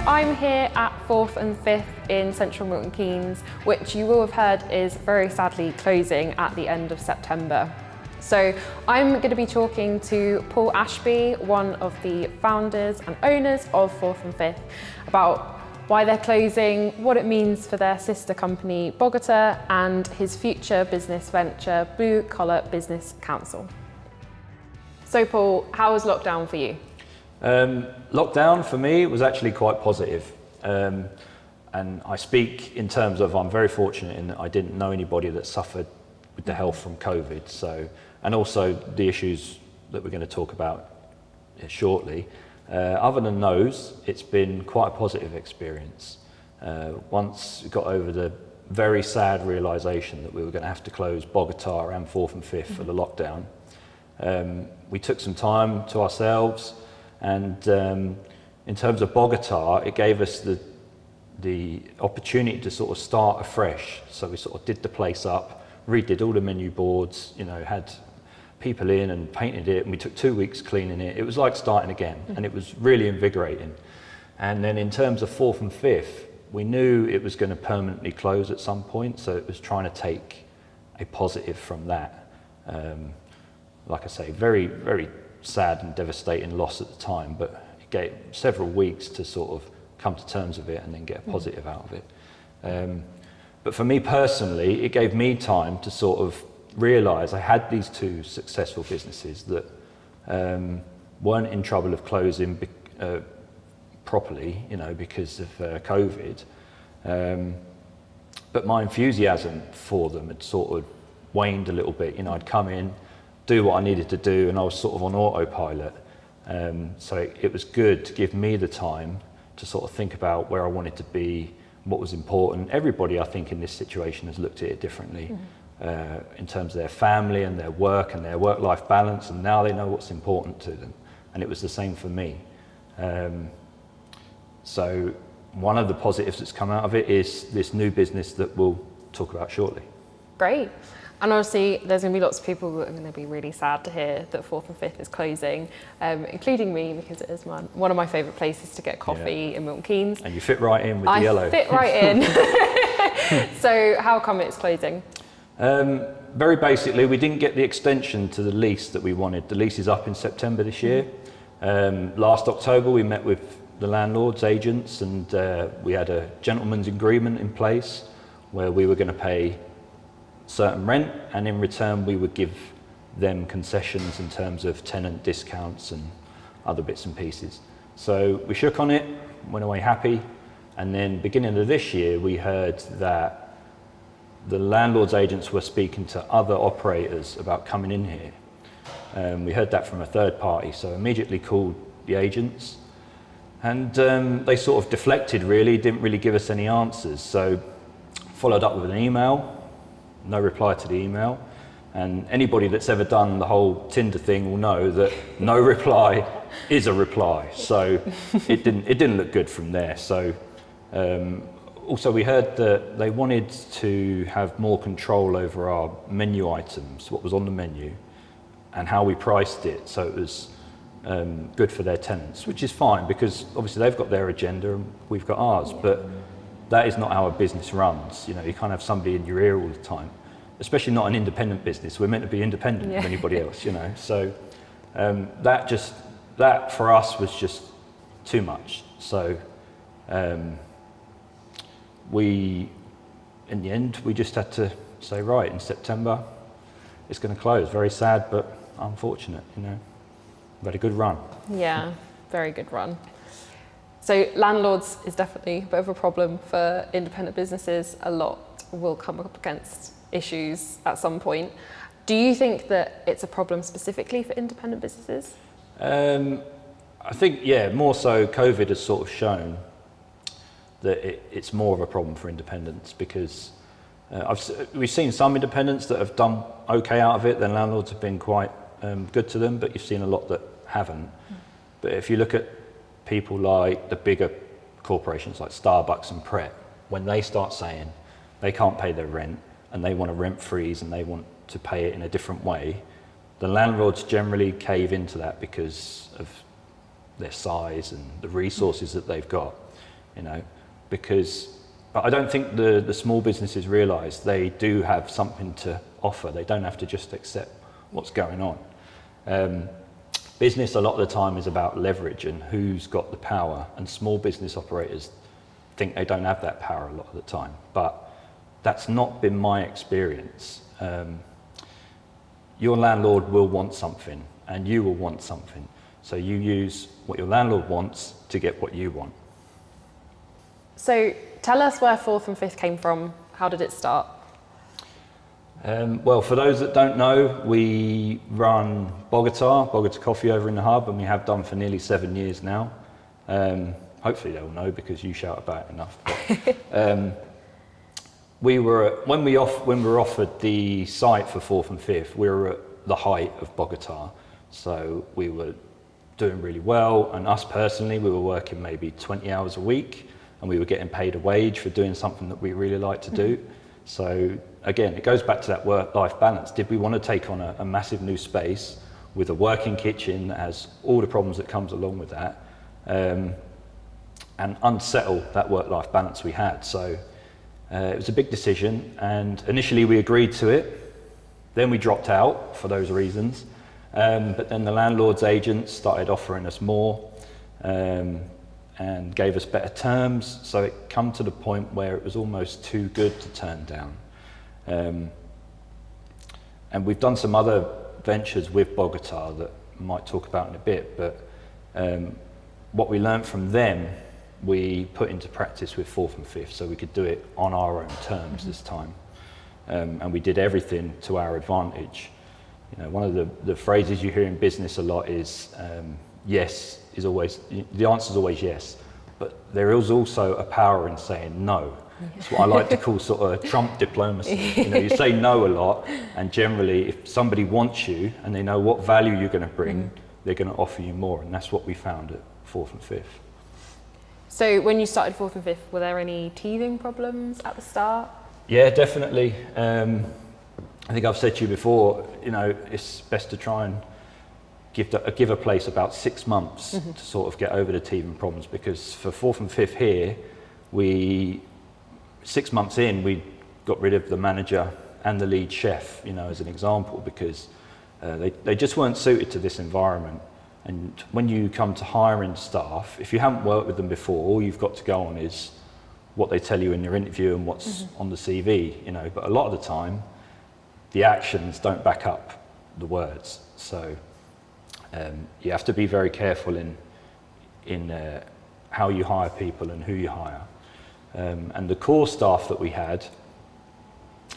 I'm here at 4th and 5th in central Milton Keynes, which you will have heard is very sadly closing at the end of September. So I'm going to be talking to Paul Ashby, one of the founders and owners of 4th and 5th, about why they're closing, what it means for their sister company Bogota, and his future business venture, Blue Collar Business Counsel. So Paul, how was lockdown for you? Lockdown for me was actually quite positive. And I speak in terms of I'm very fortunate in that I didn't know anybody that suffered with the health from COVID. So, and also the issues that we're going to talk about shortly. Other than those, it's been quite a positive experience. Once we got over the very sad realisation that we were going to have to close Bogota and 4th and 5th for the lockdown, we took some time to ourselves, and in terms of Bogota, it gave us the opportunity to sort of start afresh. So we sort of did the place up, redid all the menu boards, you know, had people in and painted it, and we took 2 weeks cleaning it. It was like starting again, and it was really invigorating. And then in terms of 4th and 5th, we knew it was going to permanently close at some point, so it was trying to take a positive from that. Like I say, very, very sad and devastating loss at the time, but it gave several weeks to sort of come to terms with it and then get a positive out of it. But for me personally, it gave me time to sort of realise I had these two successful businesses that weren't in trouble of closing properly, you know, because of COVID. But my enthusiasm for them had sort of waned a little bit. You know, I'd come in, do what I needed to do, and I was sort of on autopilot. So it was good to give me the time to sort of think about where I wanted to be, what was important. Everybody, I think, in this situation has looked at it differently in terms of their family and their work and their work-life balance, and now they know what's important to them. And it was the same for me. So one of the positives that's come out of it is this new business that we'll talk about shortly. Great. And obviously there's going to be lots of people that are going to be really sad to hear that 4th and 5th is closing, including me, because it is one of my favourite places to get coffee in Milton Keynes. And you fit right in with the yellow. I fit right in. So how come it's closing? Very basically, we didn't get the extension to the lease that we wanted. The lease is up in September this year. Last October we met with the landlord's agents, and we had a gentleman's agreement in place where we were going to pay certain rent, and in return we would give them concessions in terms of tenant discounts and other bits and pieces. So we shook on it, went away happy, and then beginning of this year we heard that the landlord's agents were speaking to other operators about coming in here. We heard that from a third party, so immediately called the agents, and they sort of deflected really, didn't really give us any answers. So followed up with an email. No reply to the email, and anybody that's ever done the whole Tinder thing will know that no reply is a reply. So it didn't look good from there. So also we heard that they wanted to have more control over our menu items, what was on the menu, and how we priced it, so it was good for their tenants, which is fine because obviously they've got their agenda and we've got ours. But that is not how a business runs. You know, you can't have somebody in your ear all the time, especially not an independent business. We're meant to be independent of anybody else, you know. So that for us was just too much. So in the end, we just had to say, right, in September, it's going to close. Very sad, but unfortunate, you know. We've had a good run. Yeah, very good run. So landlords is definitely a bit of a problem for independent businesses. A lot will come up against issues at some point. Do you think that it's a problem specifically for independent businesses? I think, more so COVID has sort of shown that it's more of a problem for independents, because we've seen some independents that have done okay out of it, then landlords have been quite good to them, but you've seen a lot that haven't. But if you look at people like the bigger corporations like Starbucks and Pret, when they start saying they can't pay their rent and they want a rent freeze and they want to pay it in a different way, the landlords generally cave into that because of their size and the resources that they've got. you know, but I don't think the small businesses realise they do have something to offer. They don't have to just accept what's going on. Business a lot of the time is about leverage and who's got the power, and small business operators think they don't have that power a lot of the time, but that's not been my experience. Your landlord will want something and you will want something, so you use what your landlord wants to get what you want. So tell us where 4th and 5th came from. How did it start? Well, for those that don't know, we run Bogota Coffee over in the hub, and we have done for nearly 7 years now. Hopefully they'll know because you shout about it enough. But, when we were offered the site for 4th and 5th, we were at the height of Bogota, so we were doing really well. And us personally, we were working maybe 20 hours a week, and we were getting paid a wage for doing something that we really like to do. So again, it goes back to that work-life balance. Did we want to take on a massive new space with a working kitchen that has all the problems that comes along with that, and unsettle that work-life balance we had? So it was a big decision, and initially we agreed to it. Then we dropped out for those reasons, but then the landlord's agents started offering us more, and gave us better terms, so it come to the point where it was almost too good to turn down. And we've done some other ventures with Bogota that I might talk about in a bit, but what we learned from them, we put into practice with 4th and 5th, so we could do it on our own terms this time. And we did everything to our advantage. You know, one of the phrases you hear in business a lot is, yes is always, the answer is always yes, but there is also a power in saying no. It's what I like to call sort of Trump diplomacy. You know, you say no a lot, and generally if somebody wants you and they know what value you're going to bring, they're going to offer you more, and that's what we found at 4th and 5th. So when you started 4th and 5th, were there any teething problems at the start? Yeah, definitely. I think I've said to you before, you know, it's best to try and give a place about 6 months to sort of get over the teething problems, because for 4th and 5th here, 6 months in, we got rid of the manager and the lead chef, you know, as an example, because they just weren't suited to this environment. And when you come to hiring staff, if you haven't worked with them before, all you've got to go on is what they tell you in your interview and what's on the CV, you know, but a lot of the time, the actions don't back up the words. So you have to be very careful in how you hire people and who you hire. And the core staff that we had,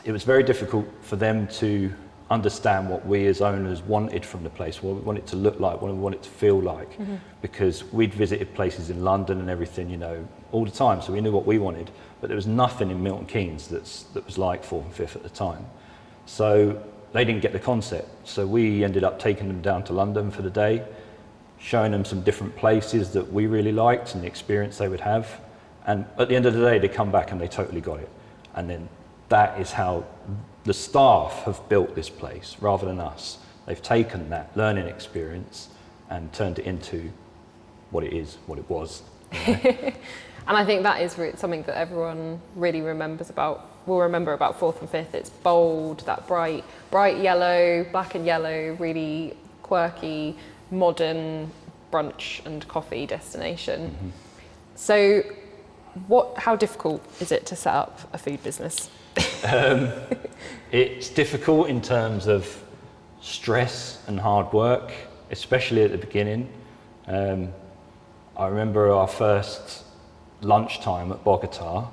it was very difficult for them to understand what we as owners wanted from the place, what we want it to look like, what we want it to feel like, because we'd visited places in London and everything, you know, all the time, so we knew what we wanted, but there was nothing in Milton Keynes that was like 4th and 5th at the time. So they didn't get the concept, so we ended up taking them down to London for the day, showing them some different places that we really liked and the experience they would have, and at the end of the day they come back and they totally got it. And then that is how the staff have built this place rather than us. They've taken that learning experience and turned it into what it is, what it was. You know? And I think that is something that everyone really will remember about 4th and 5th. It's bold, that bright yellow, black and yellow, really quirky, modern brunch and coffee destination. So how difficult is it to set up a food business? It's difficult in terms of stress and hard work, especially at the beginning. I remember our first lunchtime at Bogota.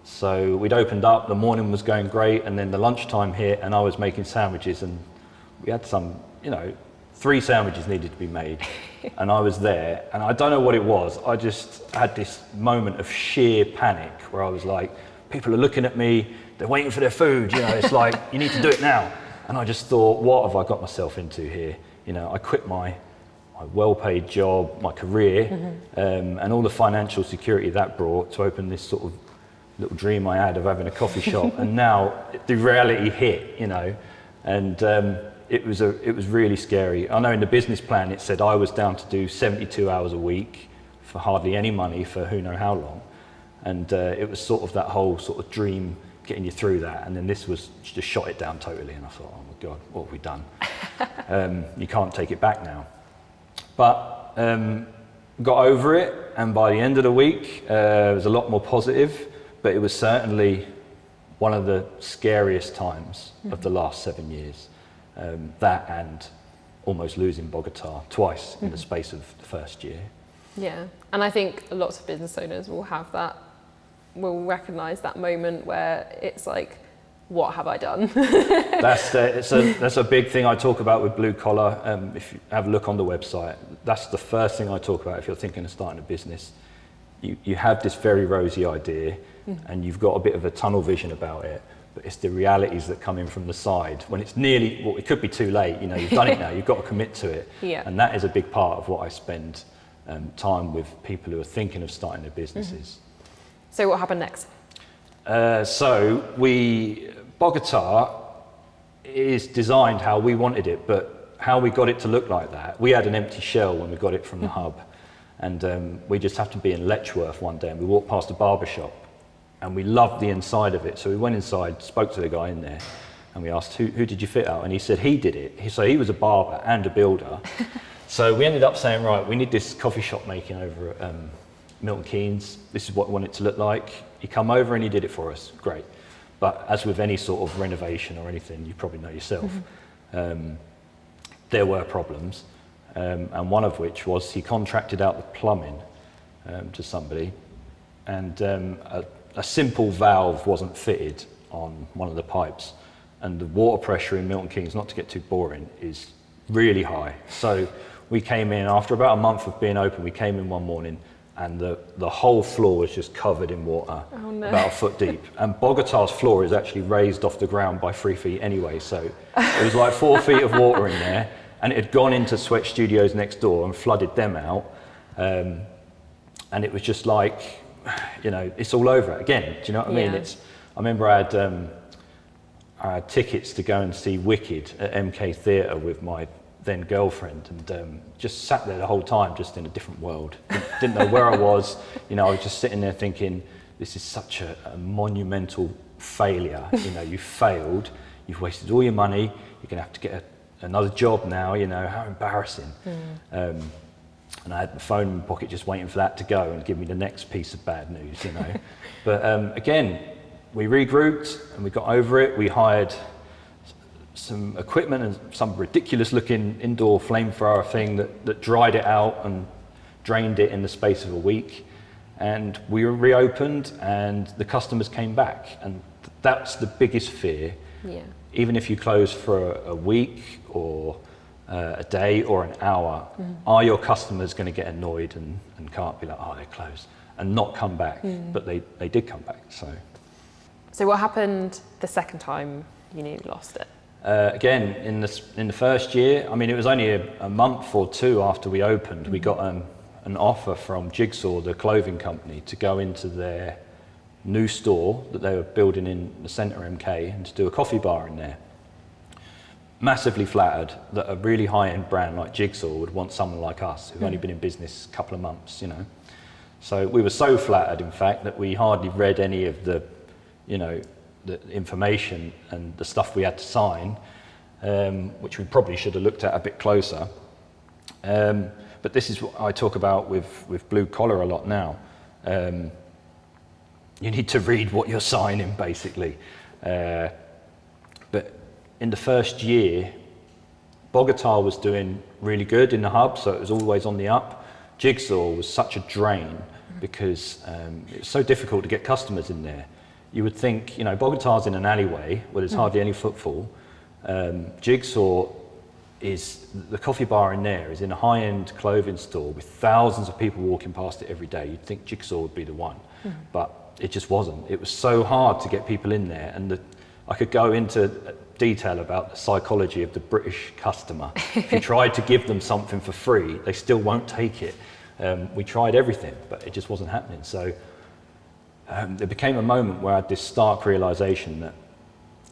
So we'd opened up, the morning was going great, and then the lunchtime hit and I was making sandwiches, and we had some, 3 sandwiches needed to be made. And I was there, and I don't know what it was. I just had this moment of sheer panic where I was like, people are looking at me, they're waiting for their food, it's like, you need to do it now. And I just thought, what have I got myself into here? I quit my well-paid job, my career, and all the financial security that brought to open this sort of little dream I had of having a coffee shop. And now the reality hit, and it was really scary. I know in the business plan it said I was down to do 72 hours a week for hardly any money for who knows how long. And it was sort of that whole sort of dream getting you through that. And then this was just shot it down totally. And I thought, oh my God, what have we done? You can't take it back now. But got over it. And by the end of the week, it was a lot more positive. But it was certainly one of the scariest times of the last 7 years. That and almost losing Bogota twice in the space of the first year. Yeah, and I think lots of business owners will have that, will recognise that moment where it's like, what have I done? That's a big thing I talk about with Blue Collar. If you have a look on the website, that's the first thing I talk about if you're thinking of starting a business. You have this very rosy idea and you've got a bit of a tunnel vision about it, but it's the realities that come in from the side when it's nearly, well, it could be too late, you know, you've done it now, you've got to commit to it. Yeah. And that is a big part of what I spend time with people who are thinking of starting their businesses. So what happened next? Bogota is designed how we wanted it, but how we got it to look like that, we had an empty shell when we got it from the hub. And we just happened to be in Letchworth one day and we walked past a barber shop and we loved the inside of it. So we went inside, spoke to the guy in there and we asked, who did you fit out? And he said he did it. So he was a barber and a builder. So we ended up saying, right, we need this coffee shop making over at Milton Keynes. This is what we want it to look like. He come over and he did it for us. Great. But as with any sort of renovation or anything, you probably know yourself, there were problems. And one of which was he contracted out the plumbing to somebody, and a simple valve wasn't fitted on one of the pipes, and the water pressure in Milton Keynes, not to get too boring, is really high. So we came in, after about a month of being open, we came in one morning and the whole floor was just covered in water, about a foot deep. And Bogota's floor is actually raised off the ground by 3 feet anyway, so it was like 4 feet of water in there. And it had gone into Sweat Studios next door and flooded them out. And it was just like, you know, it's all over it again. Do you know what I mean? I remember I had tickets to go and see Wicked at MK Theatre with my then girlfriend, and just sat there the whole time, just in a different world. Didn't know where I was. You know, I was just sitting there thinking, this is such a monumental failure. You know, you failed, you've wasted all your money, you're gonna have to get another job now, you know, how embarrassing. And I had the phone in my pocket just waiting for that to go and give me the next piece of bad news, you know. But again, we regrouped and we got over it. We hired some equipment and some ridiculous looking indoor flamethrower thing that dried it out and drained it in the space of a week. And we reopened and the customers came back. And that's the biggest fear. Yeah. Even if you close for a week or a day or an hour, are your customers going to get annoyed and can't be like, oh, they're closed, and not come back? But they did come back. So what happened the second time you nearly lost it? Again, in the first year, I mean, it was only a month or two after we opened, we got an offer from Jigsaw, the clothing company, to go into their new store that they were building in the centre MK and to do a coffee bar in there. Massively flattered that a really high-end brand like Jigsaw would want someone like us who've only been in business a couple of months, you know. So we were so flattered, in fact, that we hardly read any of the, you know, the information and the stuff we had to sign, which we probably should have looked at a bit closer. But this is what I talk about with Blue Collar a lot now. You need to read what you're signing, basically. But in the first year, Bogota was doing really good in the hub, so it was always on the up. Jigsaw was such a drain because it was so difficult to get customers in there. You would think, you know, Bogota's in an alleyway where there's hardly any footfall. Jigsaw is, the coffee bar in there is in a high-end clothing store with thousands of people walking past it every day. You'd think Jigsaw would be the one, but it just wasn't. It was so hard to get people in there, and I could go into detail about the psychology of the British customer. If you tried to give them something for free, they still won't take it. We tried everything, but it just wasn't happening. So there became a moment where I had this stark realization that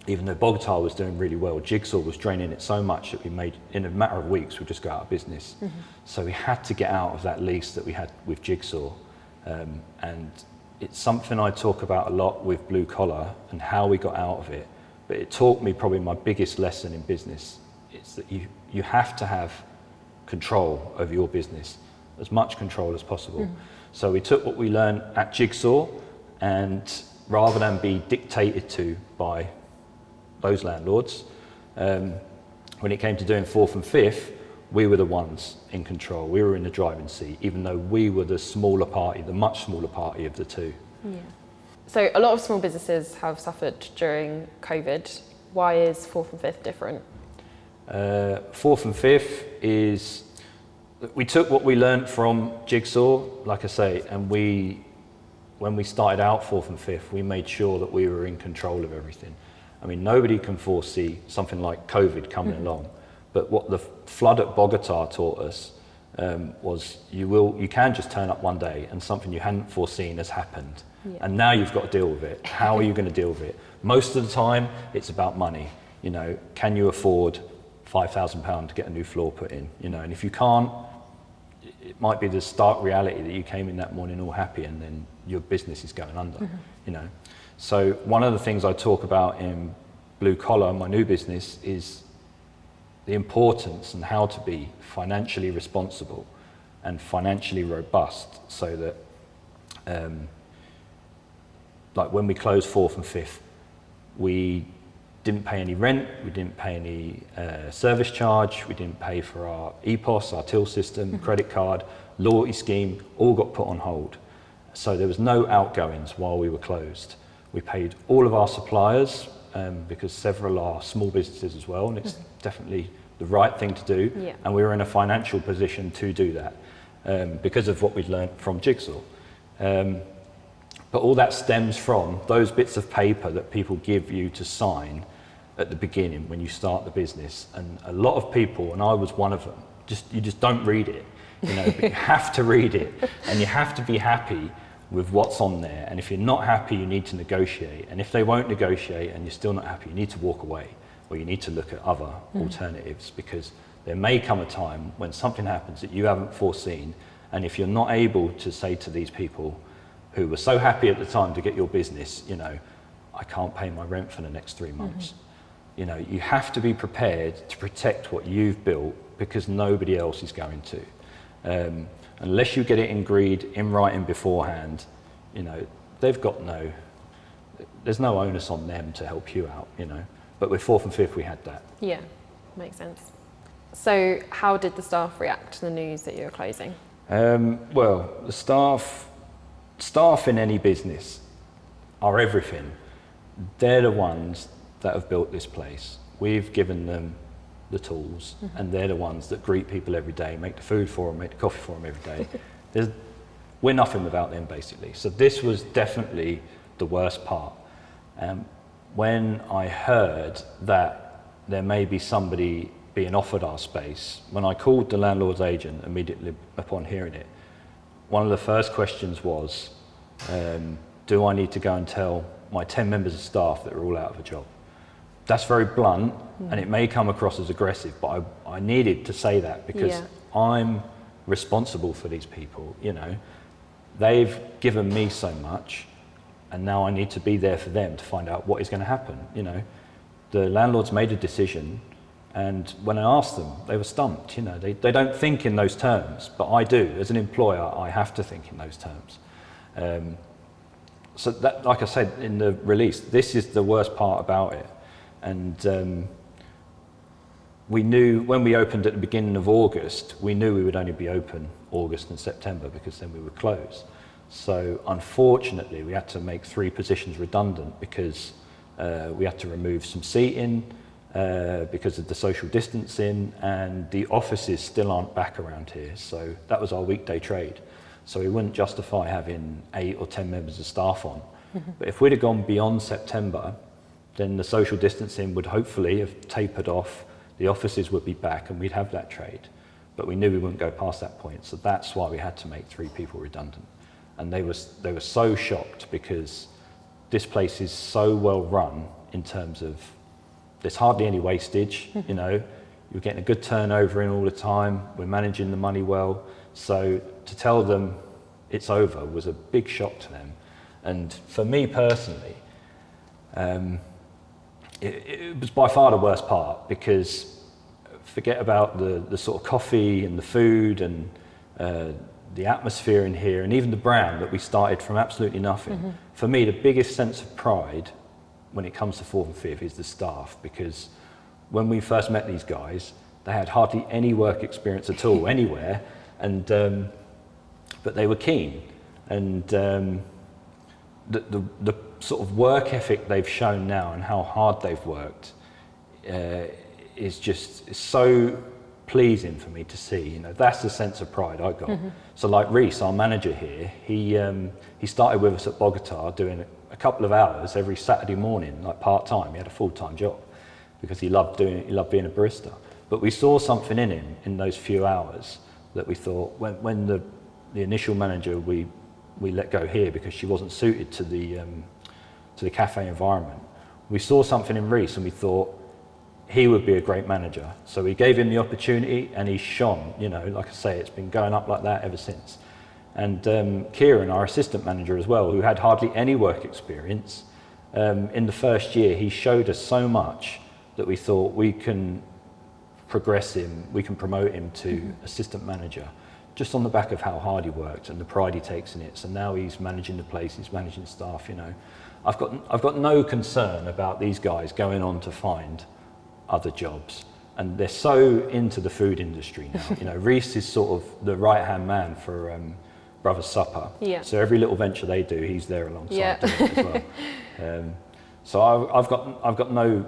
even though Bogota was doing really well, Jigsaw was draining it so much that we made, in a matter of weeks, we'd just go out of business. So we had to get out of that lease that we had with Jigsaw. And it's something I talk about a lot with Blue Collar and how we got out of it. But it taught me probably my biggest lesson in business. It's that you have to have control over your business, as much control as possible. So we took what we learned at Jigsaw, and rather than be dictated to by those landlords, when it came to doing fourth and fifth, we were the ones in control. We were in the driving seat, even though we were the smaller party, the much smaller party of the two. Yeah. So a lot of small businesses have suffered during COVID. Why is fourth and fifth different? Fourth and fifth is, we took what we learned from Jigsaw, like I say, and when we started out fourth and fifth, we made sure that we were in control of everything. I mean, nobody can foresee something like COVID coming along, but what the flood at Bogota taught us was you can just turn up one day and something you hadn't foreseen has happened. Yeah. And now you've got to deal with it. How are you going to deal with it? Most of the time, it's about money. You know, can you afford £5,000 to get a new floor put in? You know, and if you can't, it might be the stark reality that you came in that morning all happy and then your business is going under. You know, so one of the things I talk about in Blue Collar, my new business, is the importance and how to be financially responsible and financially robust, so that like when we closed fourth and fifth, we didn't pay any rent, we didn't pay any service charge, we didn't pay for our EPOS, our till system, credit card, loyalty scheme, all got put on hold. So there was no outgoings while we were closed. We paid all of our suppliers, because several are small businesses as well, and it's definitely the right thing to do. Yeah. And we were in a financial position to do that because of what we'd learned from Jigsaw. But all that stems from those bits of paper that people give you to sign at the beginning when you start the business. And a lot of people, and I was one of them, you just don't read it, you know, but you have to read it, and you have to be happy with what's on there. And if you're not happy, you need to negotiate. And if they won't negotiate and you're still not happy, you need to walk away, or you need to look at other alternatives, because there may come a time when something happens that you haven't foreseen. And if you're not able to say to these people who were so happy at the time to get your business, you know, I can't pay my rent for the next 3 months. You know, you have to be prepared to protect what you've built, because nobody else is going to. Unless you get it agreed in writing beforehand, you know, there's no onus on them to help you out, you know. But with fourth and fifth, we had that. Yeah, makes sense. So how did the staff react to the news that you were closing? Well, the staff in any business are everything. They're the ones that have built this place. We've given them the tools, and they're the ones that greet people every day, make the food for them, make the coffee for them every day. We're nothing without them, basically. So this was definitely the worst part. When I heard that there may be somebody being offered our space, when I called the landlord's agent immediately upon hearing it, one of the first questions was, do I need to go and tell my 10 members of staff that are all out of a job? That's very blunt, and it may come across as aggressive, but I needed to say that because I'm responsible for these people, you know. They've given me so much, and now I need to be there for them to find out what is going to happen, you know. The landlords made a decision, and when I asked them, they were stumped, you know. They don't think in those terms, but I do. As an employer, I have to think in those terms. So that, like I said in the release, this is the worst part about it. And we knew when we opened at the beginning of August, we knew we would only be open August and September, because then we would close. So unfortunately, we had to make 3 positions redundant, because we had to remove some seating because of the social distancing, and the offices still aren't back around here. So that was our weekday trade. So we wouldn't justify having 8 or 10 members of staff on. But if we'd have gone beyond September, then the social distancing would hopefully have tapered off, the offices would be back, and we'd have that trade. But we knew we wouldn't go past that point, so that's why we had to make 3 people redundant. And they were so shocked, because this place is so well run in terms of there's hardly any wastage, you know, you're getting a good turnover in all the time, we're managing the money well. So to tell them it's over was a big shock to them. And for me personally, it was by far the worst part, because forget about the sort of coffee and the food and the atmosphere in here, and even the brand that we started from absolutely nothing. For me, the biggest sense of pride when it comes to 4th and 5th is the staff, because when we first met these guys, they had hardly any work experience at all anywhere, and but they were keen, and the sort of work ethic they've shown now and how hard they've worked is just so pleasing for me to see. You know, that's the sense of pride I got. So like Reese, our manager here, he started with us at Bogota doing a couple of hours every Saturday morning, like part-time. He had a full-time job because he loved being a barista. But we saw something in him in those few hours that we thought, when the initial manager we let go here because she wasn't suited to the cafe environment, we saw something in Reese and we thought he would be a great manager. So we gave him the opportunity and he shone. You know, like I say, it's been going up like that ever since. And Kieran, our assistant manager as well, who had hardly any work experience, in the first year he showed us so much that we thought we can progress him, we can promote him to assistant manager, just on the back of how hard he worked and the pride he takes in it. So now he's managing the place, he's managing staff. You know, I've got no concern about these guys going on to find other jobs, and they're so into the food industry now. You know, Reese is sort of the right-hand man for Brothers Supper. Yeah. So every little venture they do, he's there alongside doing it as well. So I've got no,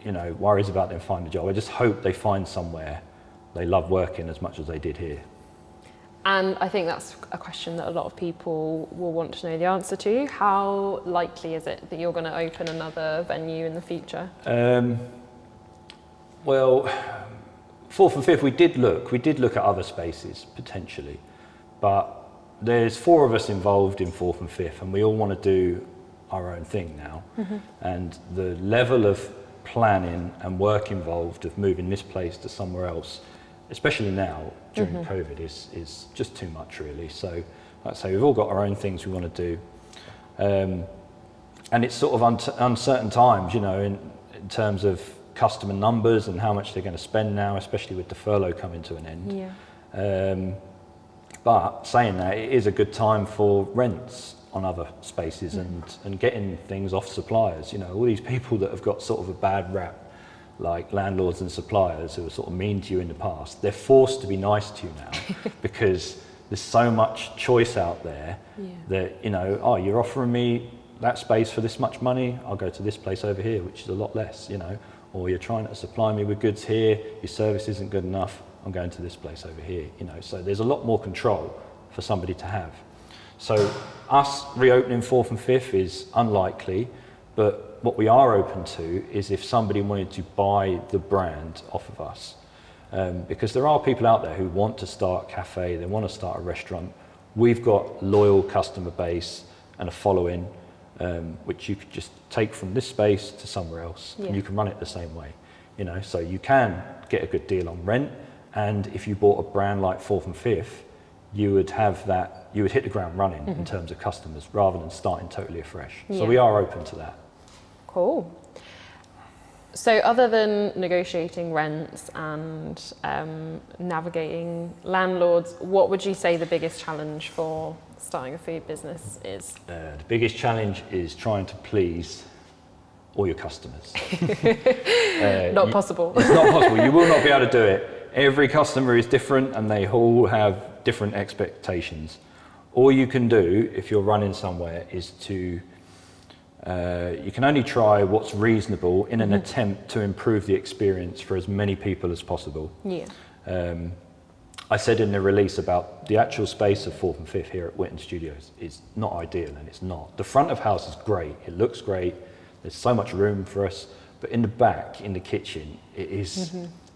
you know, worries about them finding a job. I just hope they find somewhere they love working as much as they did here. And I think that's a question that a lot of people will want to know the answer to. How likely is it that you're going to open another venue in the future? Well, 4th and 5th, we did look at other spaces potentially, but there's 4 of us involved in 4th and 5th, and we all want to do our own thing now. And the level of planning and work involved of moving this place to somewhere else, especially now during COVID, is just too much really. So like I say, we've all got our own things we want to do, and it's sort of uncertain times, you know, in terms of customer numbers and how much they're going to spend now, especially with the furlough coming to an end. But saying that, it is a good time for rents on other spaces and getting things off suppliers. You know, all these people that have got sort of a bad rap, like landlords and suppliers who are sort of mean to you in the past, they're forced to be nice to you now because there's so much choice out there that, you know, oh, you're offering me that space for this much money, I'll go to this place over here, which is a lot less, you know, or you're trying to supply me with goods here, your service isn't good enough, I'm going to this place over here, you know. So there's a lot more control for somebody to have. So us reopening 4th and 5th is unlikely, but what we are open to is if somebody wanted to buy the brand off of us. Because there are people out there who want to start a cafe, they want to start a restaurant. We've got loyal customer base and a following, which you could just take from this space to somewhere else, and you can run it the same way, you know. So you can get a good deal on rent, and if you bought a brand like 4th and 5th, you would hit the ground running in terms of customers rather than starting totally afresh. So we are open to that. Cool. So other than negotiating rents and navigating landlords, what would you say the biggest challenge for starting a food business is? The biggest challenge is trying to please all your customers. Not possible. It's not possible. You will not be able to do it. Every customer is different and they all have different expectations. All you can do if you're running somewhere is to you can only try what's reasonable in an attempt to improve the experience for as many people as possible. I said in the release about the actual space of 4th and 5th here at Witten Studios is not ideal, and it's not. The front of house is great, it looks great, there's so much room for us, but in the back, in the kitchen, it's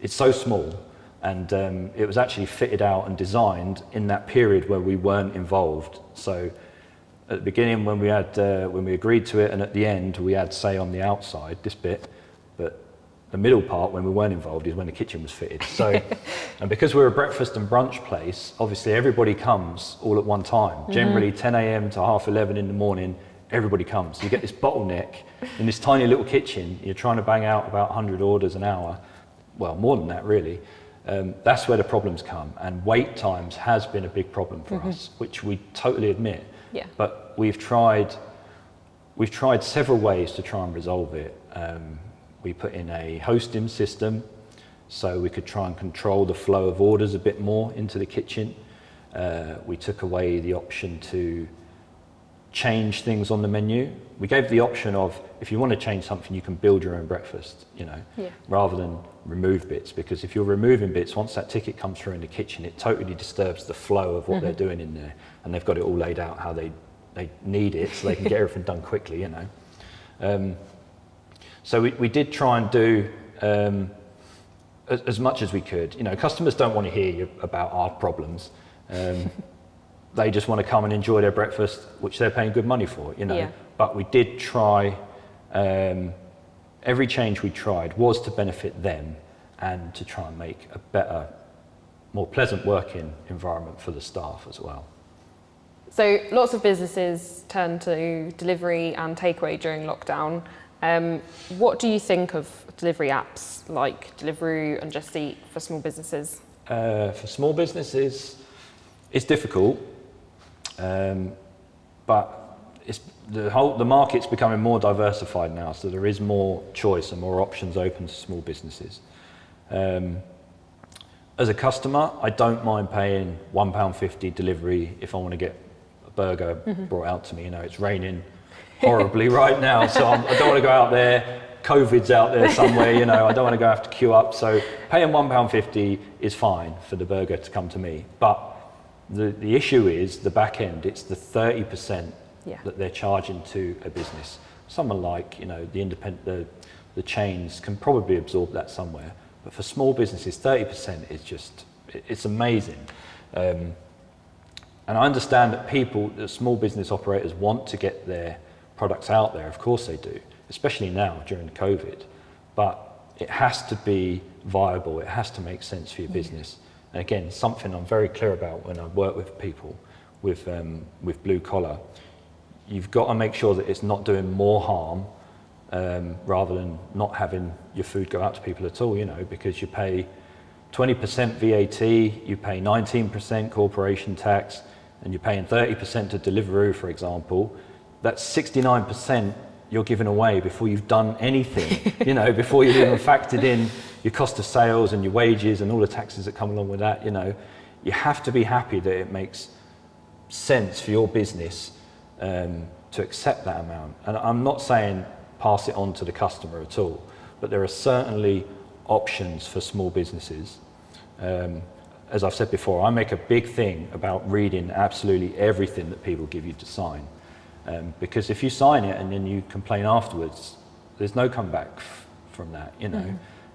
so small, and it was actually fitted out and designed in that period where we weren't involved. So at the beginning when we agreed to it, and at the end we had say on the outside, this bit, but the middle part when we weren't involved is when the kitchen was fitted. So, and because we're a breakfast and brunch place, obviously everybody comes all at one time. Generally 10 a.m. to half 11 in the morning, everybody comes. You get this bottleneck in this tiny little kitchen. You're trying to bang out about 100 orders an hour. Well, more than that, really. That's where the problems come. And wait times has been a big problem for us, which we totally admit. Yeah. But we've tried several ways to try and resolve it. We put in a hosting system so we could try and control the flow of orders a bit more into the kitchen. We took away the option to change things on the menu. We gave the option of, if you want to change something, you can build your own breakfast, rather than remove bits, because if you're removing bits, once that ticket comes through in the kitchen, it totally disturbs the flow of what they're doing in there, and they've got it all laid out how they need it, so they can get everything done quickly, So we did try and do as much as we could. Customers don't want to hear about our problems. They just want to come and enjoy their breakfast, which they're paying good money for, But we did try, every change we tried was to benefit them and to try and make a better, more pleasant working environment for the staff as well. So lots of businesses turned to delivery and takeaway during lockdown. What do you think of delivery apps like Deliveroo and Just Eat for small businesses? For small businesses, it's difficult, but the market's becoming more diversified now, so there is more choice and more options open to small businesses. As a customer, I don't mind paying £1.50 delivery if I want to get a burger brought out to me. It's raining horribly right now, so I don't want to go out there. COVID's out there somewhere, I don't want to go have to queue up. So paying £1.50 is fine for the burger to come to me. But the issue is the back end. It's the 30% that they're charging to a business. Someone like, the independent, the chains can probably absorb that somewhere. But for small businesses, 30% is just, it's amazing. And I understand that the small business operators want to get their products out there. Of course they do, especially now during COVID. But it has to be viable. It has to make sense for your business. And again, something I'm very clear about when I work with people with blue collar, you've got to make sure that it's not doing more harm rather than not having your food go out to people at all, because you pay 20% VAT, you pay 19% corporation tax, and you're paying 30% to Deliveroo, for example. That's 69% you're giving away before you've done anything, before you've even factored in your cost of sales and your wages and all the taxes that come along with that. You have to be happy that it makes sense for your business to accept that amount. And I'm not saying pass it on to the customer at all, but there are certainly options for small businesses. As I've said before, I make a big thing about reading absolutely everything that people give you to sign. Because if you sign it and then you complain afterwards, there's no comeback from that,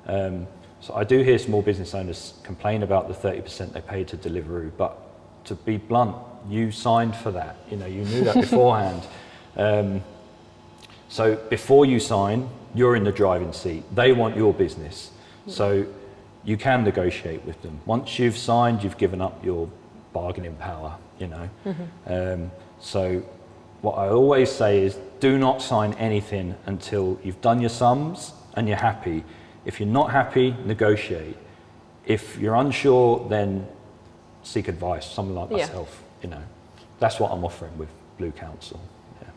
So I do hear small business owners complain about the 30% they pay to Deliveroo, but to be blunt, you signed for that, you knew that beforehand. So before you sign, you're in the driving seat. They want your business. So you can negotiate with them. Once you've signed, you've given up your bargaining power, So what I always say is do not sign anything until you've done your sums and you're happy. If you're not happy, negotiate. If you're unsure, then seek advice, someone like myself, That's what I'm offering with Blue Counsel. Yeah.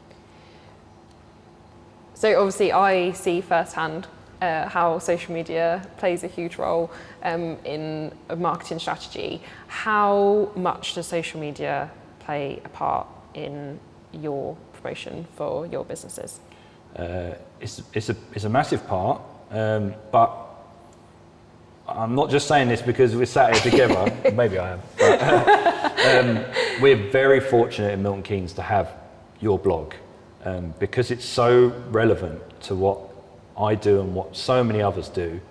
So obviously I see firsthand how social media plays a huge role in a marketing strategy. How much does social media play a part in your promotion for your businesses? It's a massive part, but I'm not just saying this because we're sat here together. Maybe I am. But, we're very fortunate in Milton Keynes to have your blog because it's so relevant to what I do and what so many others do.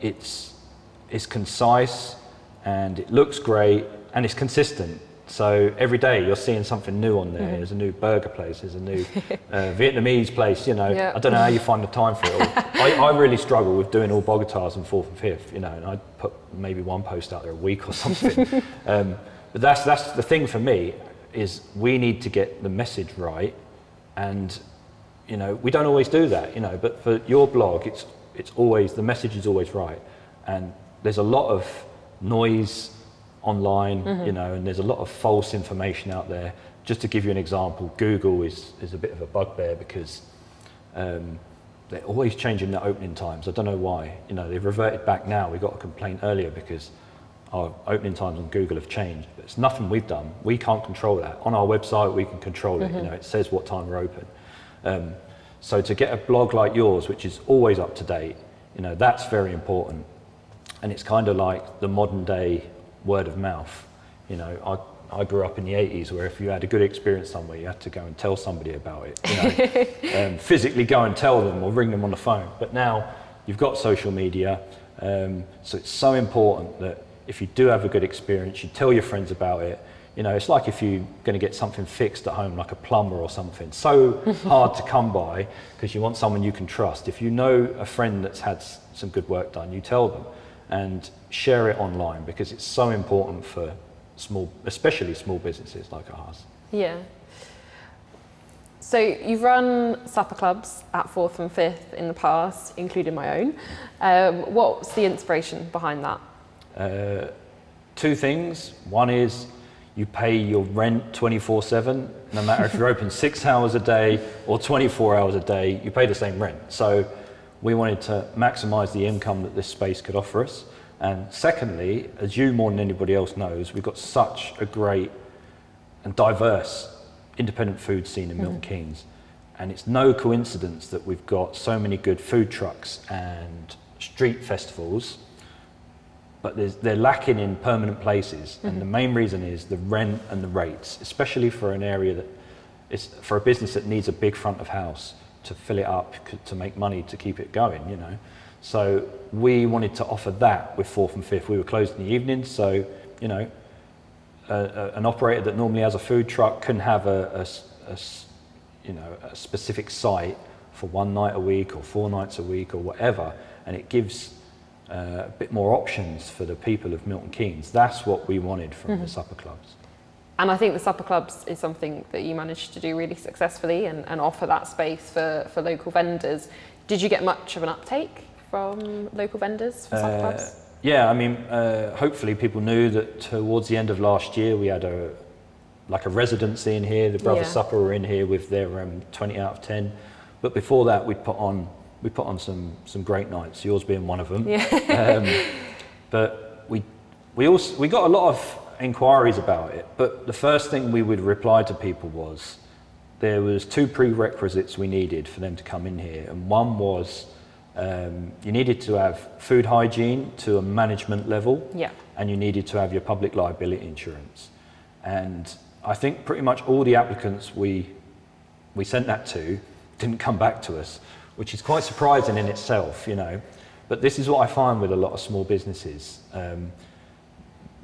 It's concise and it looks great and it's consistent. So every day you're seeing something new on there. There's a new burger place, there's a new Vietnamese place, I don't know how you find the time for it all. I really struggle with doing all Bogotars and 4th and 5th, and I put maybe one post out there a week or something. But that's the thing for me, is we need to get the message right And you know, we don't always do that, you know, but for your blog, it's always, the message is always right. And there's a lot of noise online, you know, and there's a lot of false information out there. Just to give you an example, Google is a bit of a bugbear because they're always changing their opening times. I don't know why. You know, they've reverted back now. We got a complaint earlier because our opening times on Google have changed. But it's nothing we've done. We can't control that. On our website, we can control it. You know, it says what time we're open. So to get a blog like yours, which is always up to date, you know, that's very important. And it's kind of like the modern day word of mouth. You know, I grew up in the 80s where if you had a good experience somewhere, you had to go and tell somebody about it, you know, physically go and tell them or ring them on the phone. But now you've got social media, so it's so important that if you do have a good experience, you tell your friends about it. You know, it's like if you're going to get something fixed at home, like a plumber or something, so hard to come by because you want someone you can trust. If you know a friend that's had some good work done, you tell them and share it online because it's so important for especially small businesses like ours. Yeah. So you've run supper clubs at 4th and 5th in the past, including my own. What's the inspiration behind that? Two things. One is you pay your rent 24/7, no matter if you're open 6 hours a day or 24 hours a day, you pay the same rent. So we wanted to maximize the income that this space could offer us. And secondly, as you more than anybody else knows, we've got such a great and diverse independent food scene in Milton Keynes. And it's no coincidence that we've got so many good food trucks and street festivals, but they're lacking in permanent places. And the main reason is the rent and the rates, especially for an area that is for a business that needs a big front of house to fill it up, to make money, to keep it going, you know. So we wanted to offer that with 4th and 5th. We were closed in the evenings, so, you know, an operator that normally has a food truck can have a specific site for 1 night a week or 4 nights a week or whatever, and it gives a bit more options for the people of Milton Keynes. That's what we wanted from the supper clubs. And I think the supper clubs is something that you managed to do really successfully and offer that space for local vendors. Did you get much of an uptake from local vendors for supper clubs? Yeah, I mean, hopefully people knew that towards the end of last year we had a residency in here. The Brothers Supper were in here with their 20 out of 10. But before that, we put on some great nights. Yours being one of them. Yeah. But we got a lot of inquiries about it. But the first thing we would reply to people was there was 2 prerequisites we needed for them to come in here, and one was you needed to have food hygiene to a management level, and you needed to have your public liability insurance. And I think pretty much all the applicants we sent that to didn't come back to us, which is quite surprising in itself, you know. But this is what I find with a lot of small businesses.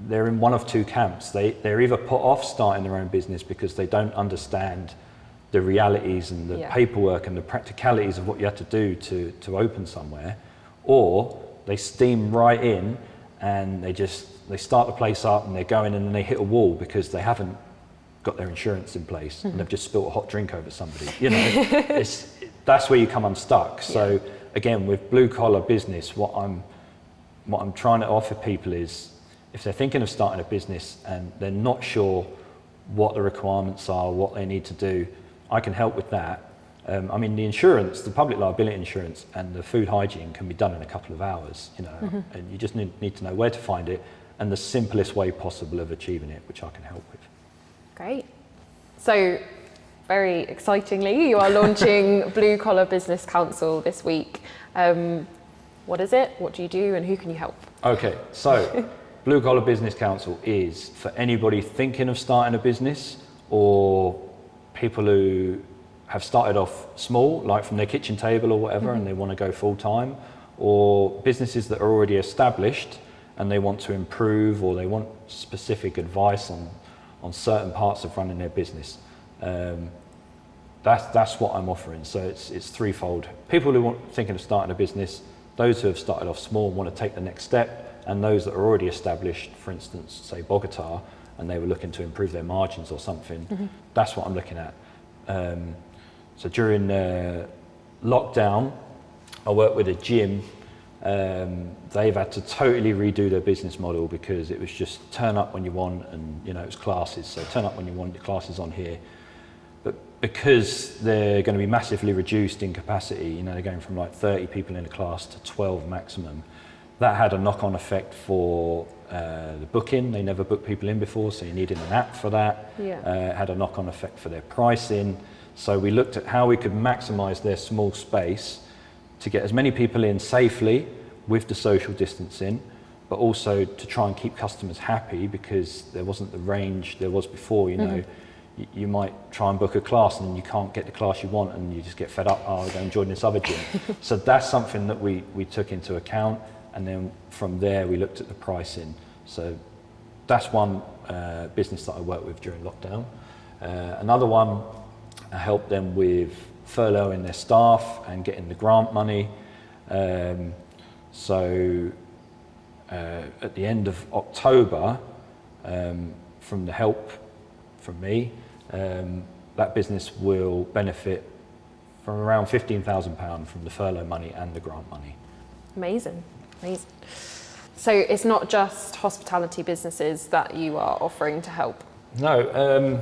They're in one of 2 camps. They're either put off starting their own business because they don't understand the realities and the paperwork and the practicalities of what you have to do to open somewhere, or they steam right in and they start the place up and they're going in and they hit a wall because they haven't got their insurance in place and they've just spilt a hot drink over somebody. You know, that's where you come unstuck. So again, with blue collar business, what I'm trying to offer people is, if they're thinking of starting a business and they're not sure what the requirements are, what they need to do, I can help with that. I mean, the insurance, the public liability insurance and the food hygiene can be done in a couple of hours, you know, and you just need to know where to find it and the simplest way possible of achieving it, which I can help with. Great. So, very excitingly, you are launching Blue Collar Business Counsel this week. What is it? What do you do? And who can you help? Okay, so Blue Collar Business Counsel is for anybody thinking of starting a business, or people who have started off small, like from their kitchen table or whatever, and they want to go full time, or businesses that are already established and they want to improve, or they want specific advice on certain parts of running their business. That's what I'm offering. So it's threefold. People who are thinking of starting a business, those who have started off small and want to take the next step, and those that are already established, for instance, say Bogota, and they were looking to improve their margins or something. That's what I'm looking at. So during lockdown, I worked with a gym. They've had to totally redo their business model because it was just turn up when you want, and it was classes. So turn up when you want, your classes on here. But because they're going to be massively reduced in capacity, they're going from like 30 people in a class to 12 maximum. That had a knock-on effect for the booking. They never booked people in before, so you needed an app for that. It had a knock-on effect for their pricing. So we looked at how we could maximize their small space to get as many people in safely with the social distancing, but also to try and keep customers happy, because there wasn't the range there was before. You might try and book a class and you can't get the class you want, and you just get fed up. I'll go and join this other gym. So that's something that we took into account, and then from there we looked at the pricing. So that's one business that I worked with during lockdown. Another one, I helped them with furloughing their staff and getting the grant money. So at the end of October, from the help from me, that business will benefit from around £15,000 from the furlough money and the grant money. Amazing. So it's not just hospitality businesses that you are offering to help? No,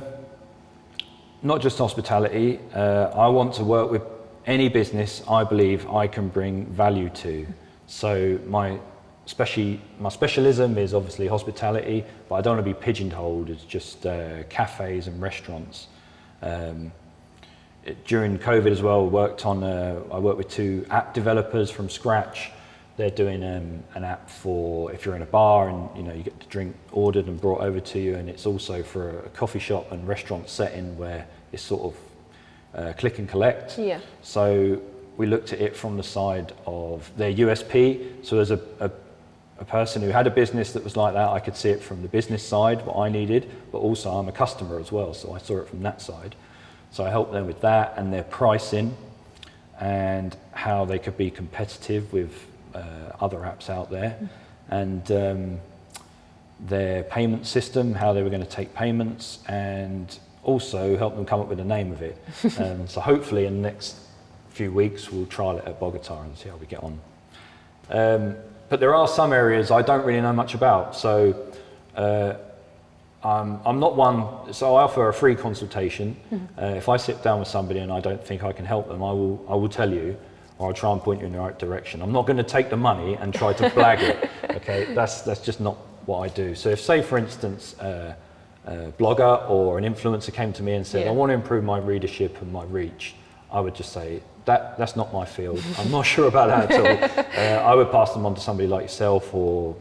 not just hospitality. I want to work with any business I believe I can bring value to. So my specialism is obviously hospitality, but I don't want to be pigeonholed as just cafes and restaurants. During COVID as well, I worked with 2 app developers from scratch. They're doing an app for if you're in a bar and you get the drink ordered and brought over to you, and it's also for a coffee shop and restaurant setting where it's sort of click and collect. So we looked at it from the side of their USP. So as a person who had a business that was like that, I could see it from the business side, what I needed, but also I'm a customer as well, so I saw it from that side. So I helped them with that and their pricing and how they could be competitive with other apps out there, and their payment system, how they were going to take payments, and also help them come up with a name of it. So hopefully in the next few weeks we'll trial it at Bogota and see how we get on. But there are some areas I don't really know much about. So I'm not one, so I offer a free consultation. If I sit down with somebody and I don't think I can help them, I will tell you, or I'll try and point you in the right direction. I'm not going to take the money and try to blag it. Okay, that's just not what I do. So if, say for instance, a blogger or an influencer came to me and said, I want to improve my readership and my reach, I would just say, that's not my field. I'm not sure about that at all. I would pass them on to somebody like yourself, or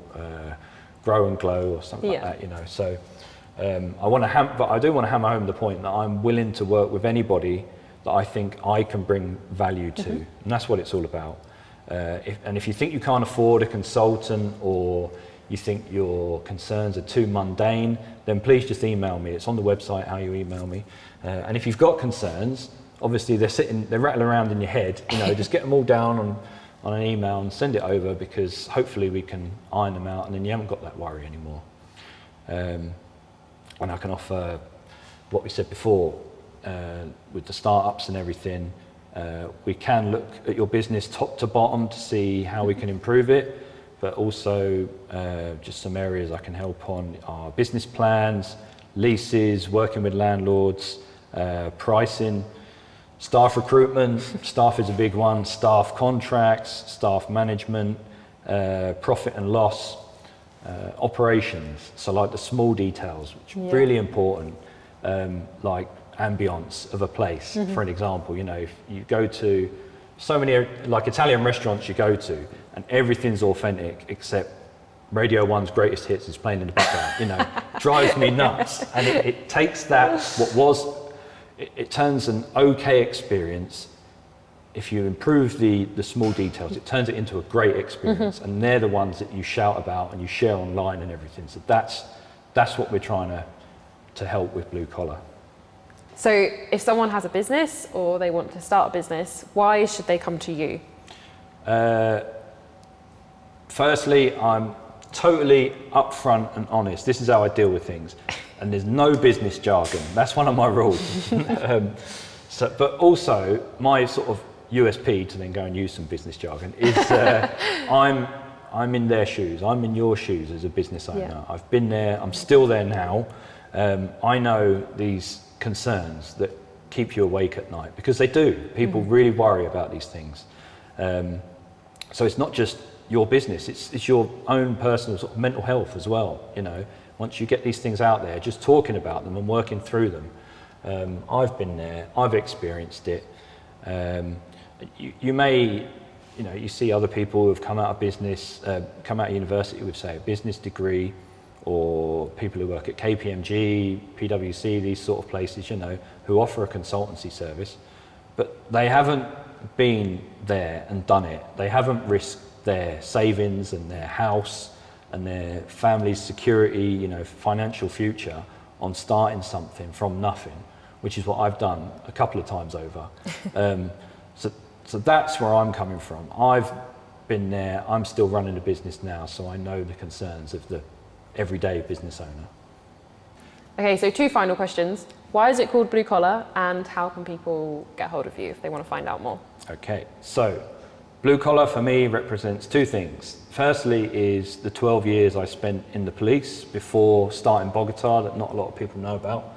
Grow and Glow or something like that. So but I do want to hammer home the point that I'm willing to work with anybody that I think I can bring value to, and that's what it's all about. If you think you can't afford a consultant, or you think your concerns are too mundane, then please just email me. It's on the website how you email me. And if you've got concerns, obviously they're rattling around in your head, just get them all down on an email and send it over, because hopefully we can iron them out, and then you haven't got that worry anymore. And I can offer what we said before, with the startups and everything. We can look at your business top to bottom to see how we can improve it, but also just some areas I can help on are business plans, leases, working with landlords, pricing, staff recruitment. Staff is a big one. Staff contracts, staff management, profit and loss, operations. So like the small details, which are really important, like ambience of a place. For an example, if you go to so many like Italian restaurants you go to and everything's authentic except Radio 1's Greatest Hits is playing in the background, drives me nuts. And it takes that, it turns an okay experience. If you improve the small details, it turns it into a great experience, and they're the ones that you shout about and you share online and everything. So that's what we're trying to help with Blue Collar. So if someone has a business or they want to start a business, why should they come to you? Firstly, I'm totally upfront and honest. This is how I deal with things. And there's no business jargon. That's one of my rules. But also my sort of USP, to then go and use some business jargon, is I'm in their shoes. I'm in your shoes as a business owner. Yeah. I've been there. I'm still there now. I know these concerns that keep you awake at night, because they do. People really worry about these things. So it's not just your business, it's your own personal sort of mental health as well. You know, once you get these things out there, just talking about them and working through them. I've been there, I've experienced it. You may, you know, you see other people who have come out of business, come out of university with, say, a business degree, or people who work at KPMG, PwC, these sort of places, you know, who offer a consultancy service, but they haven't been there and done it. They haven't risked their savings and their house and their family's security, you know, financial future on starting something from nothing, which is what I've done a couple of times over. So that's where I'm coming from. I've been there, I'm still running a business now, so I know the concerns of the everyday business owner. Okay, so 2 final questions. Why is it called Blue Collar, and how can people get hold of you if they want to find out more? Okay, so Blue Collar for me represents 2 things. Firstly is the 12 years I spent in the police before starting Bogota, that not a lot of people know about.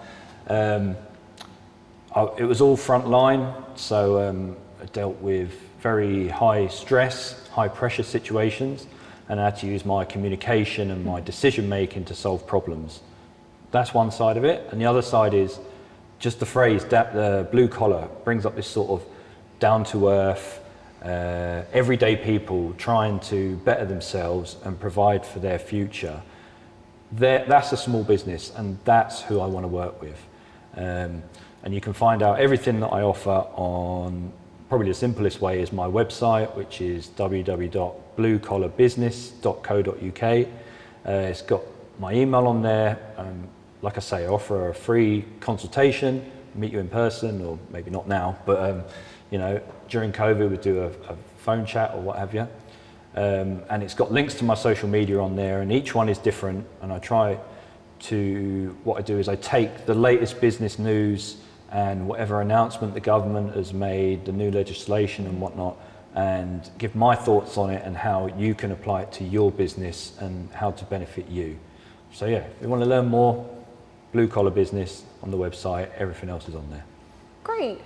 It was all frontline, so I dealt with very high stress, high pressure situations, and I had to use my communication and my decision making to solve problems. That's one side of it, and the other side is just the phrase blue collar brings up this sort of down to earth, everyday people trying to better themselves and provide for their future. That's a small business, and that's who I want to work with. And you can find out everything that I offer on, probably the simplest way is my website, which is www.bluecollarbusiness.co.uk. It's got my email on there. Like I say, I offer a free consultation, meet you in person, or maybe not now, but you know, during COVID we'd do a phone chat or what have you. And it's got links to my social media on there, and each one is different. And what I do is I take the latest business news and whatever announcement the government has made, the new legislation and whatnot, and give my thoughts on it and how you can apply it to your business and how to benefit you. So yeah, if you want to learn more, Blue Collar Business on the website, everything else is on there. Great.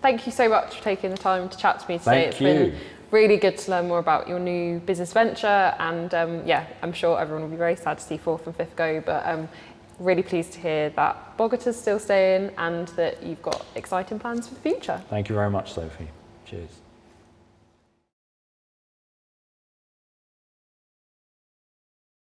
Thank you so much for taking the time to chat to me today. Thank you. It's been really good to learn more about your new business venture, and yeah, I'm sure everyone will be very sad to see 4th and 5th go, but really pleased to hear that Bogota's still staying and that you've got exciting plans for the future. Thank you very much, Sophie. Cheers.